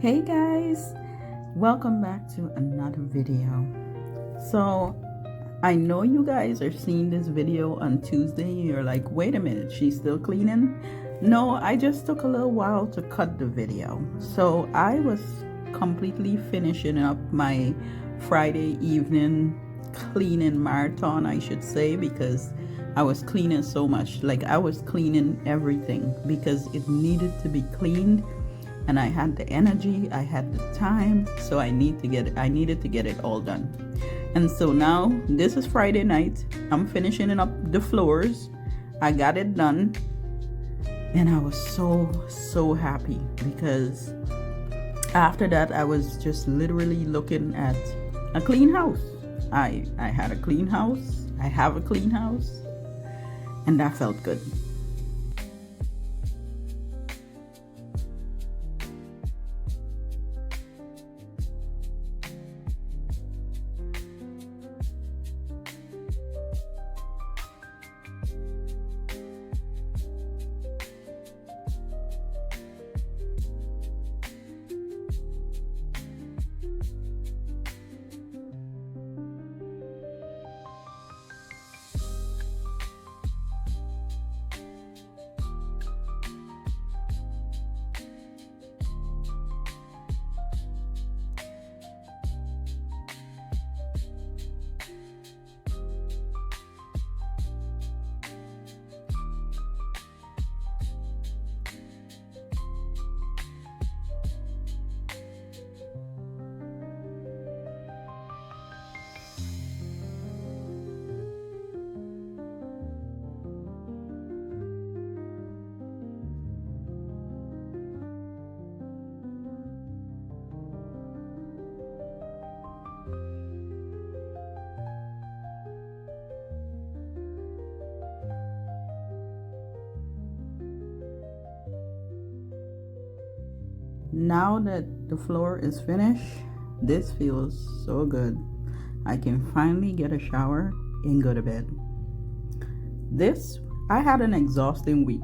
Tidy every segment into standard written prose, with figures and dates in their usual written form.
Hey guys, welcome back to another video. So I know you guys are seeing this video on Tuesday. You're like, wait a minute, she's still cleaning? No, I just took a little while to cut the video. So I was completely finishing up my Friday evening cleaning marathon, I should say, because I was cleaning so much. Like, I was cleaning everything because it needed to be cleaned, and I had the energy, I had the time, so I needed to get it all done. And so now this is Friday night. I'm finishing up the floors. I got it done, and I was so happy because after that I was just literally looking at a clean house. I had a clean house. I have a clean house, and that felt good. Now that the floor is finished, this feels so good. I can finally get a shower and go to bed. I had an exhausting week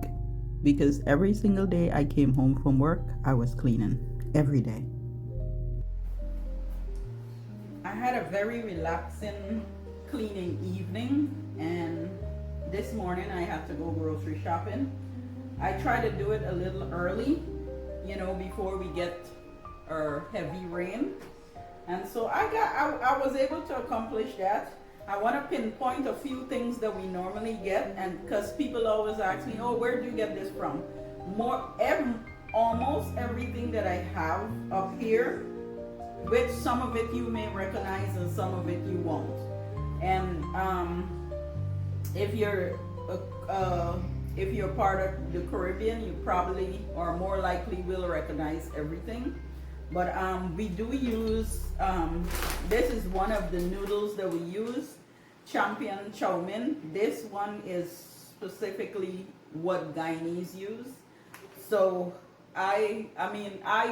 because every single day I came home from work, I was cleaning every day. I had a very relaxing cleaning evening, and this morning I had to go grocery shopping. I try to do it a little early, before we get our heavy rain. And so I was able to accomplish that. I want to pinpoint a few things that we normally get, and because people always ask me, oh, where do you get this from? Almost everything that I have up here, which some of it you may recognize and some of it you won't. And if you're part of the Caribbean, you probably or more likely will recognize everything. But we do use, this is one of the noodles that we use, Champion Chow Mein. This one is specifically what Guyanese use. So I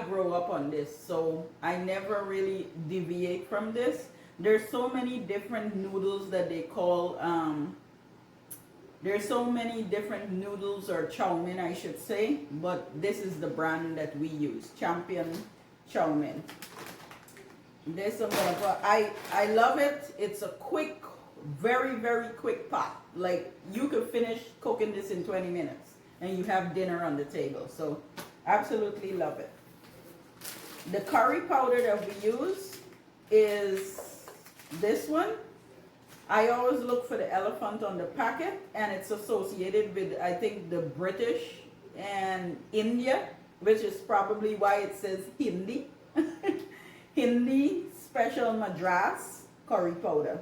grow up on this, so I never really deviate from this. There's so many different noodles that they call, there's so many different noodles or chow mein, I should say, but this is the brand that we use, Champion Chow Mein. This I love it. It's a quick, very, very quick pot. Like, you could finish cooking this in 20 minutes and you have dinner on the table. So absolutely love it. The curry powder that we use is this one. I always look for the elephant on the packet, and it's associated with, I think, the British and India, which is probably why it says Hindi. Hindi Special Madras Curry Powder.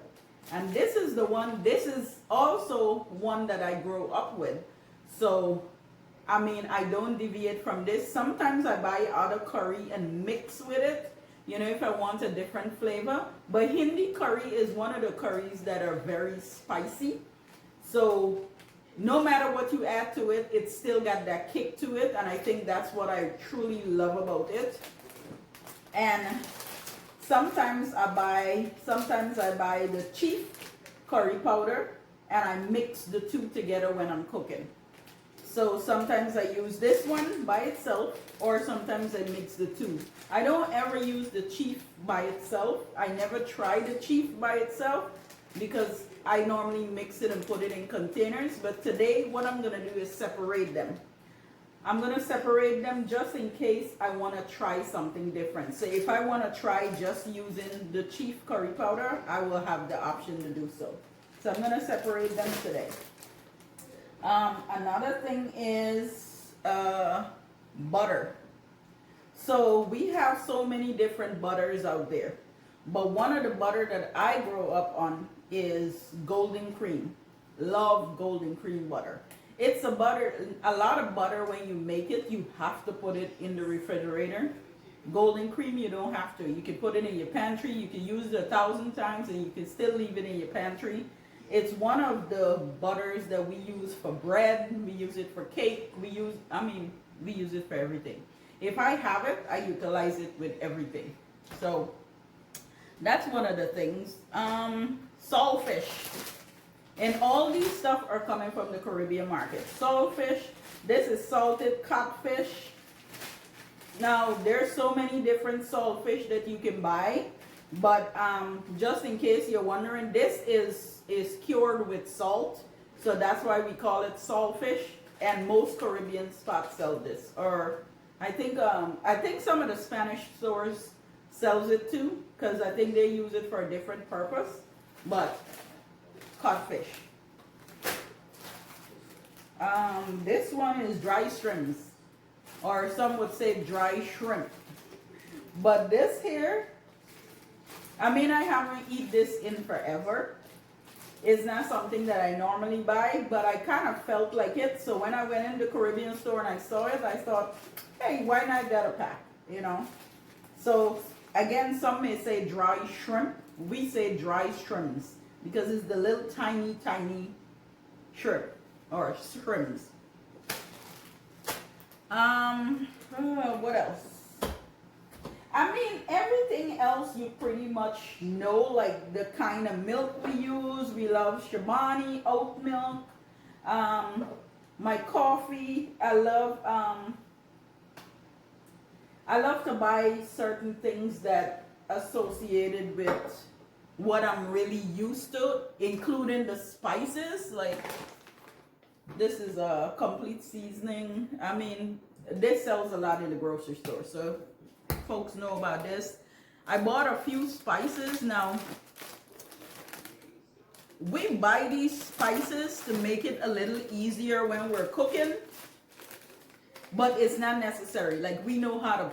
And this is the one, this is also one that I grew up with. So, I don't deviate from this. Sometimes I buy other curry and mix with it, if I want a different flavor. But Hindi curry is one of the curries that are very spicy. So no matter what you add to it, it's still got that kick to it. And I think that's what I truly love about it. And sometimes I buy the cheap curry powder, and I mix the two together when I'm cooking. So sometimes I use this one by itself, or sometimes I mix the two. I don't ever use the chief by itself. I never try the chief by itself because I normally mix it and put it in containers. But today what I'm gonna do is separate them. I'm gonna separate them just in case I wanna try something different. So if I wanna try just using the chief curry powder, I will have the option to do so. So I'm gonna separate them today. Another thing is butter. So we have so many different butters out there, but one of the butter that I grow up on is golden cream. Love golden cream butter. It's a butter, a lot of butter. When you make it, you have to put it in the refrigerator. Golden cream, you don't have to. You can put it in your pantry. You can use it 1,000 times and you can still leave it in your pantry. It's one of the butters that we use for bread. We use it for cake. We use it for everything. If I have it, I utilize it with everything. So that's one of the things. Saltfish. And all these stuff are coming from the Caribbean market. Saltfish. This is salted codfish. Now, there's so many different saltfish that you can buy. But just in case you're wondering, this is cured with salt. So that's why we call it saltfish. And most Caribbean spots sell this. Or I think some of the Spanish stores sells it too, because I think they use it for a different purpose. But codfish. This one is dry shrimps, or some would say dry shrimp. But this here, I mean, I haven't eaten this in forever. It's not something that I normally buy, but I kind of felt like it. So when I went in the Caribbean store and I saw it, I thought, hey, why not get a pack, you know? So again, some may say dry shrimp. We say dry shrimps because it's the little tiny, tiny shrimp or shrimps. What else? I mean, everything else you pretty much know, like the kind of milk we use. We love Shabani oat milk. My coffee, I love to buy certain things that associated with what I'm really used to, including the spices. Like this is a complete seasoning. I mean, this sells a lot in the grocery store, so folks know about this. I bought a few spices. Now we buy these spices to make it a little easier when we're cooking, but it's not necessary. Like, we know how to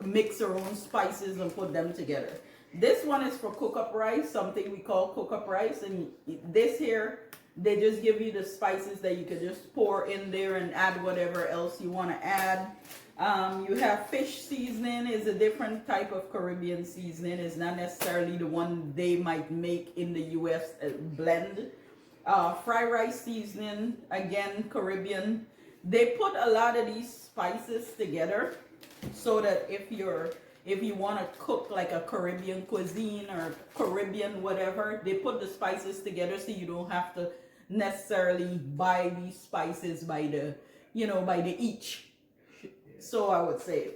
mix our own spices and put them together. This one is for cook up rice, something we call cook up rice. And this here, they just give you the spices that you could just pour in there and add whatever else you want to add. You have fish seasoning, is a different type of Caribbean seasoning. It's not necessarily the one they might make in the US blend. Fried rice seasoning, again, Caribbean. They put a lot of these spices together so that if you want to cook like a Caribbean cuisine or Caribbean whatever, they put the spices together so you don't have to necessarily buy these spices by the, by the each. So I would say.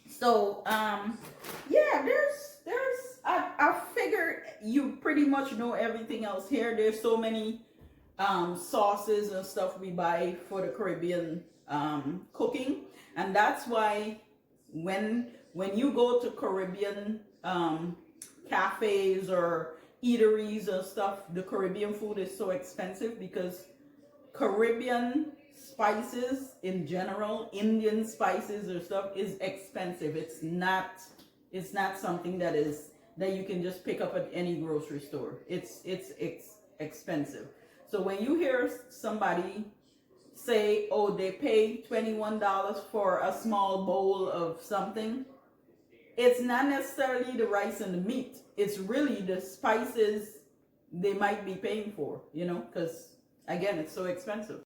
So yeah, I figure you pretty much know everything else here. There's so many sauces and stuff we buy for the Caribbean cooking, and that's why when you go to Caribbean cafes or eateries and stuff, the Caribbean food is so expensive because Caribbean spices in general, Indian spices or stuff, is expensive. It's not something that you can just pick up at any grocery store. It's expensive. So when you hear somebody say, oh, they pay $21 for a small bowl of something, it's not necessarily the rice and the meat. It's really the spices they might be paying for, because again, it's so expensive.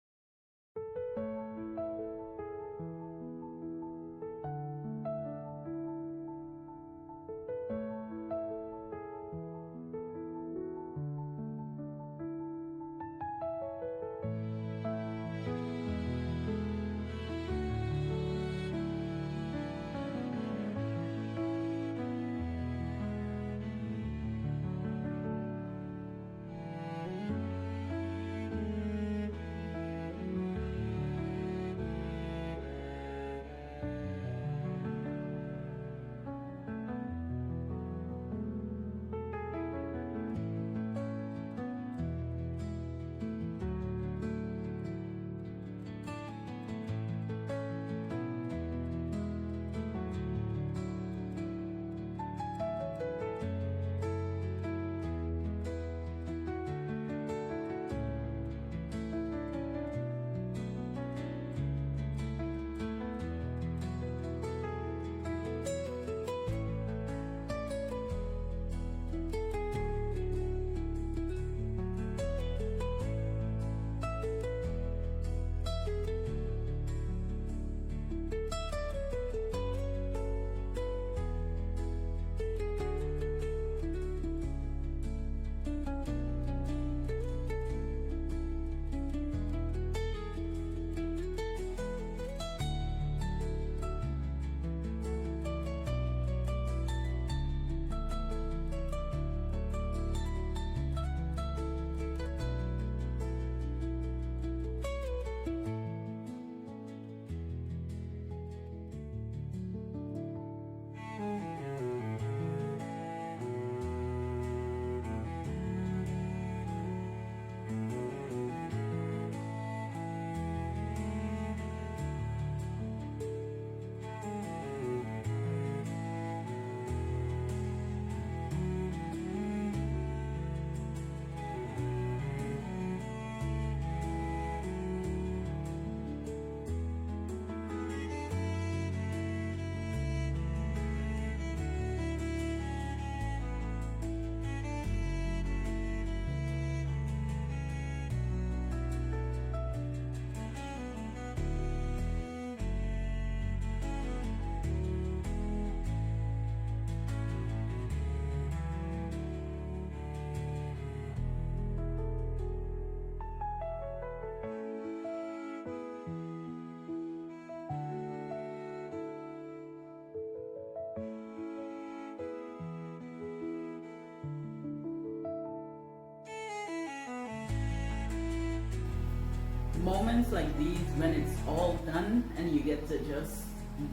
moments like these when it's all done and you get to just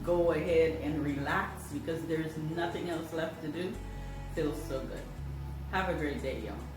go ahead and relax because there's nothing else left to do. Feels so good. Have a great day, y'all.